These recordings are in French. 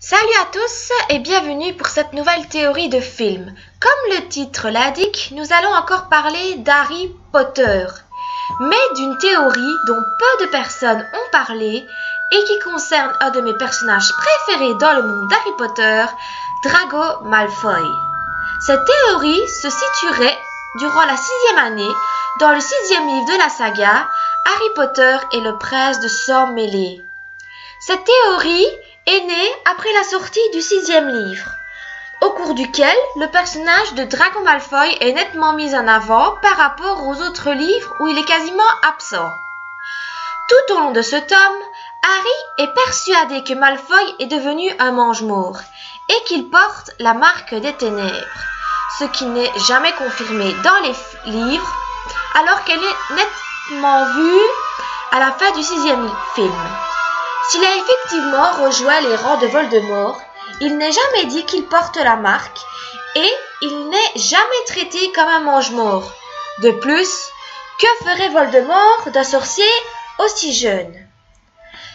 Salut à tous et bienvenue pour cette nouvelle théorie de film. Comme le titre l'indique, nous allons encore parler d'Harry Potter, mais d'une théorie dont peu de personnes ont parlé et qui concerne un de mes personnages préférés dans le monde d'Harry Potter, Draco Malfoy. Cette théorie se situerait durant la 6e année, dans le 6e livre de la saga, Harry Potter et le prince de sang mêlé. Cette théorie est née après la sortie du 6e livre, au cours duquel le personnage de Draco Malfoy est nettement mis en avant par rapport aux autres livres où il est quasiment absent. Tout au long de ce tome, Harry est persuadé que Malfoy est devenu un mange-mort et qu'il porte la marque des ténèbres, ce qui n'est jamais confirmé dans les livres, alors qu'elle est nettement vue à la fin du 6e film. S'il a effectivement rejoint les rangs de Voldemort, il n'est jamais dit qu'il porte la marque et il n'est jamais traité comme un mange-mort. De plus, que ferait Voldemort d'un sorcier aussi jeune?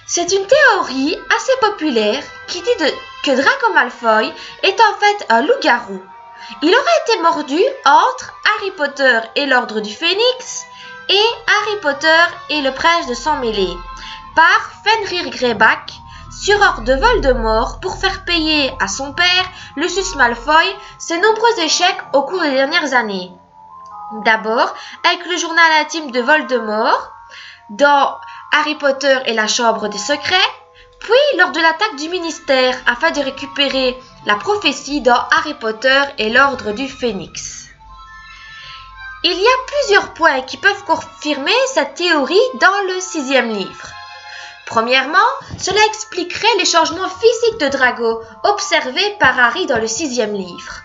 C'est une théorie assez populaire qui dit que Draco Malfoy est en fait un loup-garou. Il aurait été mordu entre Harry Potter et l'Ordre du Phénix et Harry Potter et le prince de sang mêlé par Fenrir Greyback sur ordre de Voldemort pour faire payer à son père, Lucius Malfoy, ses nombreux échecs au cours des dernières années. D'abord avec le journal intime de Voldemort dans Harry Potter et la Chambre des Secrets, puis lors de l'attaque du ministère afin de récupérer la prophétie dans Harry Potter et l'Ordre du Phénix. Il y a plusieurs points qui peuvent confirmer cette théorie dans le 6e livre. Premièrement, cela expliquerait les changements physiques de Draco observés par Harry dans le 6e livre.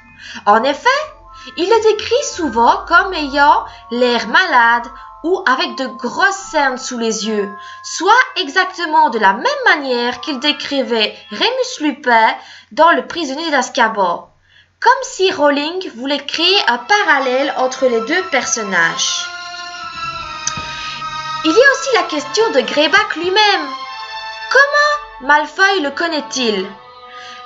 En effet, il est décrit souvent comme ayant l'air malade ou avec de grosses cernes sous les yeux, soit exactement de la même manière qu'il décrivait Remus Lupin dans Le prisonnier d'Azkaban, comme si Rowling voulait créer un parallèle entre les deux personnages. Il y a aussi la question de Greyback lui-même. Comment Malfoy le connaît-il?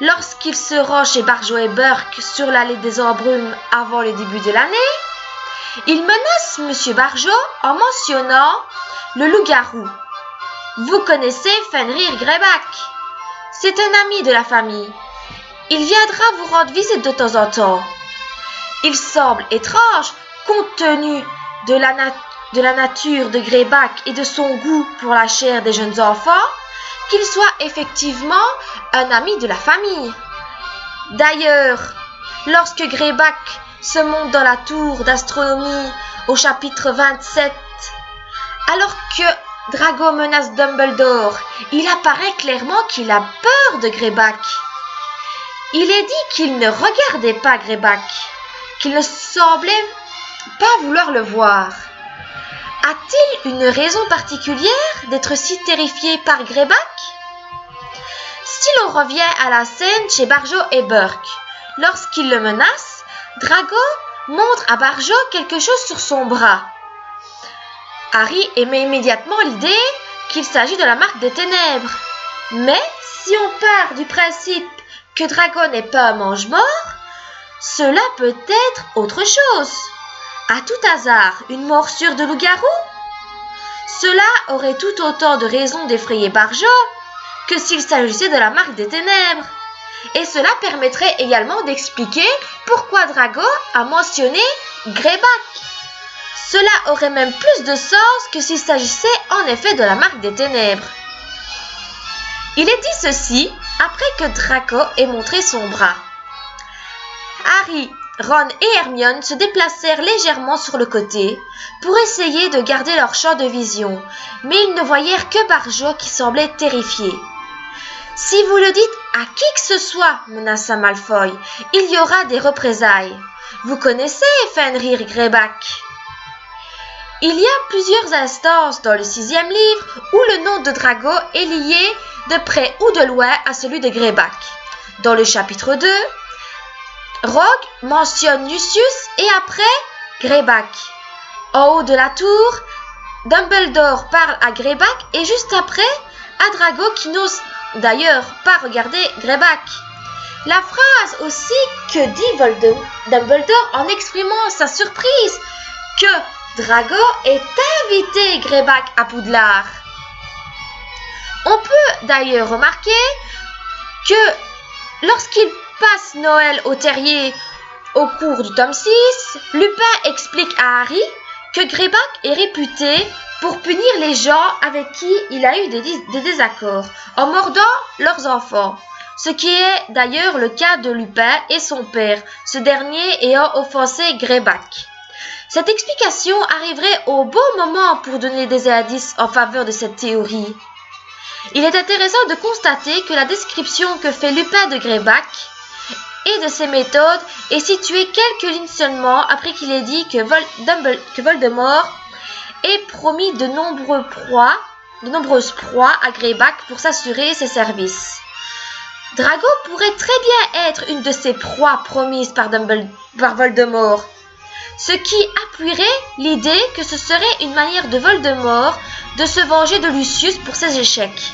Lorsqu'il se rend chez Barjo et Burke sur l'allée des Embrumes avant le début de l'année, il menace M. Barjo en mentionnant le loup-garou. Vous connaissez Fenrir Greyback? C'est un ami de la famille. Il viendra vous rendre visite de temps en temps. Il semble étrange, compte tenu de la nature de Greyback et de son goût pour la chair des jeunes enfants, qu'il soit effectivement un ami de la famille. D'ailleurs, lorsque Greyback se monte dans la tour d'astronomie au chapitre 27, alors que Draco menace Dumbledore, il apparaît clairement qu'il a peur de Greyback. Il est dit qu'il ne regardait pas Greyback, qu'il ne semblait pas vouloir le voir. A-t-il une raison particulière d'être si terrifié par Greyback? Si l'on revient à la scène chez Barjo et Burke, lorsqu'il le menace, Draco montre à Barjo quelque chose sur son bras. Harry émet immédiatement l'idée qu'il s'agit de la marque des ténèbres. Mais si on part du principe que Draco n'est pas un mange-mort, cela peut être autre chose. À tout hasard, une morsure de loup-garou? Cela aurait tout autant de raisons d'effrayer Barjo que s'il s'agissait de la marque des ténèbres. Et cela permettrait également d'expliquer pourquoi Draco a mentionné Greyback. Cela aurait même plus de sens que s'il s'agissait en effet de la marque des ténèbres. Il est dit ceci après que Draco ait montré son bras. Harry, Ron et Hermione se déplacèrent légèrement sur le côté pour essayer de garder leur champ de vision, mais ils ne voyèrent que Barjo qui semblait terrifié. Si vous le dites à qui que ce soit, menaça Malfoy, il y aura des représailles. Vous connaissez Fenrir Greyback? Il y a plusieurs instances dans le 6e livre où le nom de Draco est lié de près ou de loin à celui de Greyback. Dans le chapitre 2, Rogue mentionne Lucius et après Greyback. En haut de la tour, Dumbledore parle à Greyback et juste après à Draco qui n'ose d'ailleurs pas regarder Greyback. La phrase aussi que dit Dumbledore en exprimant sa surprise que Drago ait invité Greyback à Poudlard. On peut d'ailleurs remarquer que lorsqu'il passe Noël au terrier au cours du tome 6, Lupin explique à Harry que Greyback est réputé pour punir les gens avec qui il a eu des désaccords en mordant leurs enfants. Ce qui est d'ailleurs le cas de Lupin et son père, ce dernier ayant offensé Greyback. Cette explication arriverait au bon moment pour donner des indices en faveur de cette théorie. Il est intéressant de constater que la description que fait Lupin de Greyback et de ses méthodes est située quelques lignes seulement après qu'il ait dit que Voldemort ait promis de nombreuses proies à Greyback pour s'assurer ses services. Drago pourrait très bien être une de ces proies promises par Voldemort, ce qui appuierait l'idée que ce serait une manière de Voldemort de se venger de Lucius pour ses échecs.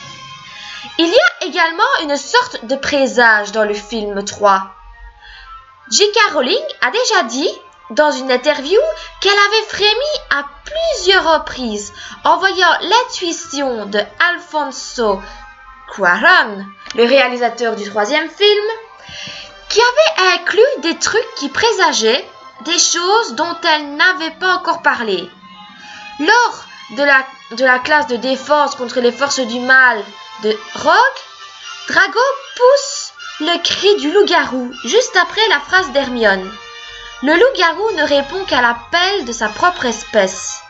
Il y a également une sorte de présage dans le film 3. J.K. Rowling a déjà dit dans une interview qu'elle avait frémi à plusieurs reprises en voyant l'intuition de Alfonso Cuarón, le réalisateur du 3e film, qui avait inclus des trucs qui présageaient des choses dont elle n'avait pas encore parlé. Lors de la classe de défense contre les forces du mal de Rogue, Drago pousse le cri du loup-garou juste après la phrase d'Hermione. Le loup-garou ne répond qu'à l'appel de sa propre espèce.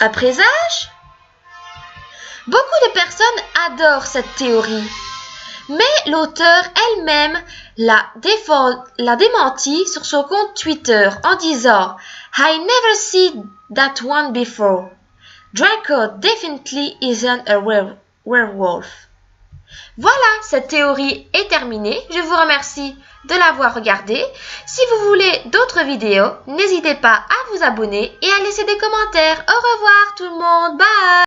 Un présage ? Beaucoup de personnes adorent cette théorie, mais l'auteure elle-même l'a démenti sur son compte Twitter en disant « I never seen that one before. Draco definitely isn't a werewolf. » Voilà, cette théorie est terminée. Je vous remercie de l'avoir regardée. Si vous voulez d'autres vidéos, n'hésitez pas à vous abonner et à laisser des commentaires. Au revoir tout le monde, bye!